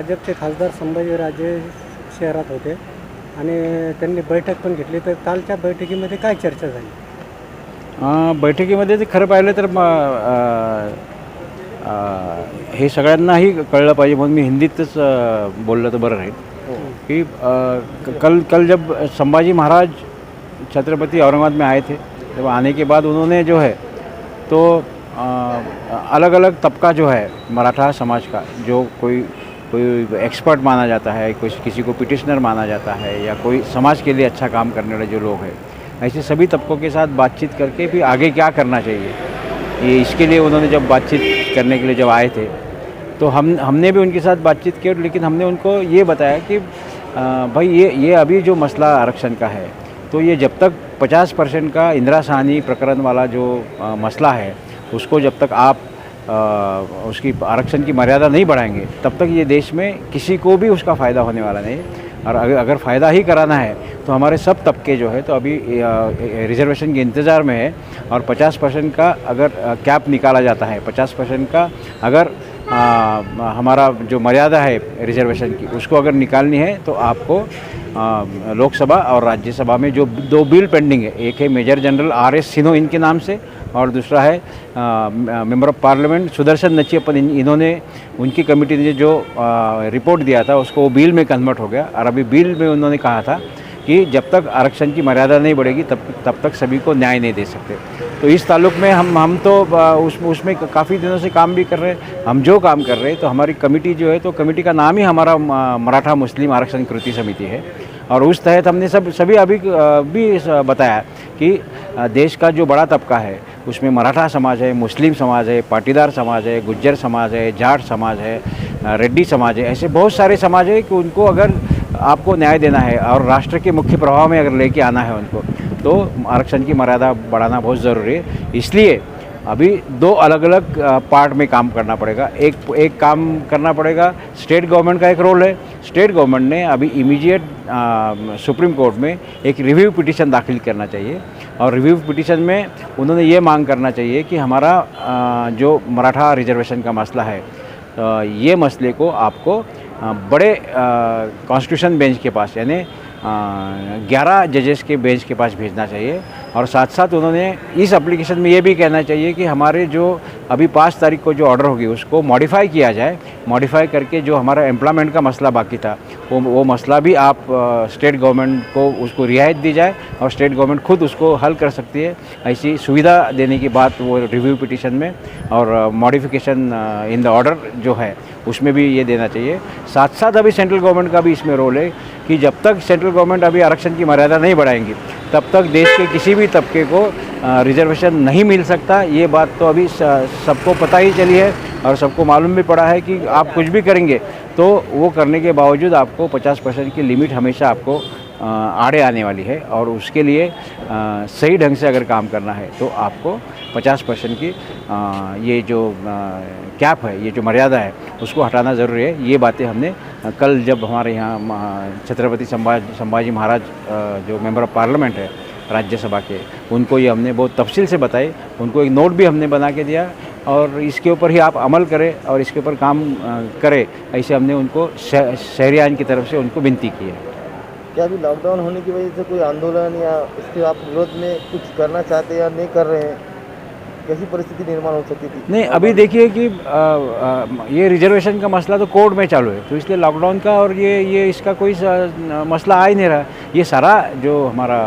भाजपचे खासदार संभाजीराजे शहरात होते आणि त्यांनी बैठक पण घेतली. तर कालच्या बैठकीमध्ये काय चर्चा झाली? बैठकीमध्ये ते खरं पाहिलं तर हे सगळ्यांनाही कळलं पाहिजे म्हणून मी हिंदीतच बोललं तर बरं राहील कि कल जब संभाजी महाराज छत्रपति औरंगाबाद में आए थे, जब आने के बाद उन्होंने जो है तो अलग अलग तबका जो है मराठा समाज का, जो कोई एक्सपर्ट माना जाता है, किसी को पिटिशनर माना जाता है, या कोई समाज के लिए अच्छा काम करने वाले जो लोग हैं, ऐसे सभी तबकों के साथ बातचीत करके भी आगे क्या करना चाहिए, ये इसके लिए उन्होंने जब बातचीत करने के लिए जब आए थे तो हमने भी उनके साथ बातचीत की. लेकिन हमने उनको ये बताया कि भाई ये अभी जो मसला आरक्षण का है, तो ये जब तक 50% का इंदिरा साहनी प्रकरण वाला जो मसला है, उसको जब तक आप उसकी आरक्षण की मर्यादा नहीं बढ़ाएंगे, तब तक ये देश में किसी को भी उसका फ़ायदा होने वाला नहीं. और अगर फ़ायदा ही कराना है तो हमारे सब तबके जो है तो अभी रिजर्वेशन के इंतज़ार में है. और 50% का अगर कैप निकाला जाता है, 50% का अगर हमारा जो मर्यादा है रिजर्वेशन की, उसको अगर निकालनी है तो आपको लोकसभा और राज्यसभा में जो 2 बिल पेंडिंग है, एक है मेजर जनरल R.S. सिन्हो इनके नाम से, और दूसरा है member of parliament Sudarshan Nachiappan. इन्होंने, उनकी कमेटी ने जो रिपोर्ट दिया था उसको वो बिल में कन्वर्ट हो गया. और अभी बिल में उन्होंने कहा था कि जब तक आरक्षण की मर्यादा नहीं बढ़ेगी तब तक सभी को न्याय नहीं दे सकते. तो इस ताल्लुक में हम तो उसमें काफ़ी दिनों से काम भी कर रहे हैं. हम जो काम कर रहे हैं तो हमारी कमेटी जो है, तो कमेटी का नाम ही हमारा मराठा मुस्लिम आरक्षण कृति समिति है. और उस तहत हमने सभी अभी भी बताया कि देश का जो बड़ा तबका है उसमें मराठा समाज है, मुस्लिम समाज है, पाटीदार समाज है, गुज्जर समाज है, जाट समाज है, रेड्डी समाज है, ऐसे बहुत सारे समाज है कि उनको अगर आपको न्याय देना है और राष्ट्र के मुख्य प्रवाह में अगर लेके आना है उनको, तो आरक्षण की मर्यादा बढ़ाना बहुत ज़रूरी है. इसलिए अभी 2 अलग अलग पार्ट में काम करना पड़ेगा. एक काम करना पड़ेगा, स्टेट गवर्नमेंट का एक रोल है. स्टेट गवर्नमेंट ने अभी इमीडिएट सुप्रीम कोर्ट में एक रिव्यू पिटीशन दाखिल करना चाहिए. और रिव्यू पिटीशन में उन्होंने ये मांग करना चाहिए कि हमारा जो मराठा रिजर्वेशन का मसला है, ये मसले को आपको बड़े कॉन्स्टिट्यूशन बेंच के पास, यानी 11 जजेस के बेंच के पास भेजना चाहिए. और साथ साथ उन्होंने इस एप्लीकेशन में ये भी कहना चाहिए कि हमारे जो अभी 5 तारीख को जो ऑर्डर होगी उसको मॉडिफाई किया जाए. मॉडिफाई करके जो हमारा एम्प्लॉयमेंट का मसला बाकी था वो मसला भी आप स्टेट गवर्नमेंट को उसको रियायत दी जाए और स्टेट गवर्नमेंट खुद उसको हल कर सकती है. ऐसी सुविधा देने की बात वो रिव्यू पिटीशन में और मॉडिफिकेशन इन द ऑर्डर जो है उसमें भी ये देना चाहिए. साथ साथ अभी सेंट्रल गवर्नमेंट का भी इसमें रोल है कि जब तक सेंट्रल गवर्नमेंट अभी आरक्षण की मर्यादा नहीं बढ़ाएंगी तब तक देश के किसी भी तबके को रिजर्वेशन नहीं मिल सकता. ये बात तो अभी सबको पता ही चली है और सबको मालूम भी पड़ा है कि आप कुछ भी करेंगे तो वो करने के बावजूद आपको 50% की लिमिट हमेशा आपको आड़े आने वाली है. और उसके लिए सही ढंग से अगर काम करना है तो आपको 50% की ये जो कैप है, ये जो मर्यादा है, उसको हटाना ज़रूरी है. ये बातें हमने कल जब हमारे यहाँ छत्रपति संभाजी महाराज जो मेंबर ऑफ पार्लियामेंट है राज्यसभा के, उनको ये हमने बहुत तफसील से बताई. उनको एक नोट भी हमने बना के दिया और इसके ऊपर ही आप अमल करें और इसके ऊपर काम करें, ऐसे हमने उनको शहरियान की तरफ से उनको विनती की है. क्या अभी लॉकडाउन होने की वजह से कोई आंदोलन या इसके आप विरोध में कुछ करना चाहते हैं या नहीं कर रहे हैं? कैसी परिस्थिति निर्माण हो सकती थी? नहीं, अभी देखिए कि ये रिजर्वेशन का मसला तो कोर्ट में चालू है, तो इसलिए लॉकडाउन का और ये इसका कोई मसला आ ही नहीं रहा. ये सारा जो हमारा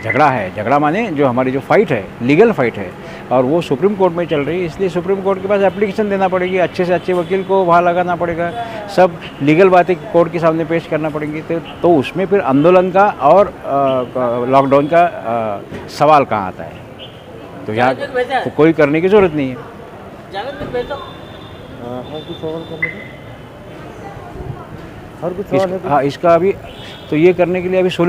झगड़ा माने जो हमारी जो फाइट है, लीगल फाइट है, और वो सुप्रीम कोर्ट में चल रही है. इसलिए सुप्रीम कोर्ट के पास एप्लीकेशन देना पड़ेगी, अच्छे से अच्छे वकील को वहाँ लगाना पड़ेगा, सब लीगल बातें कोर्ट के सामने पेश करना पड़ेंगी. तो उसमें फिर आंदोलन का और लॉकडाउन का सवाल कहाँ आता है? तो यहाँ तो कोई करने की ज़रूरत नहीं है. और कुछ सवाल है? हाँ, इसका अभी तो ये करने के लिए अभी सोल्यूशन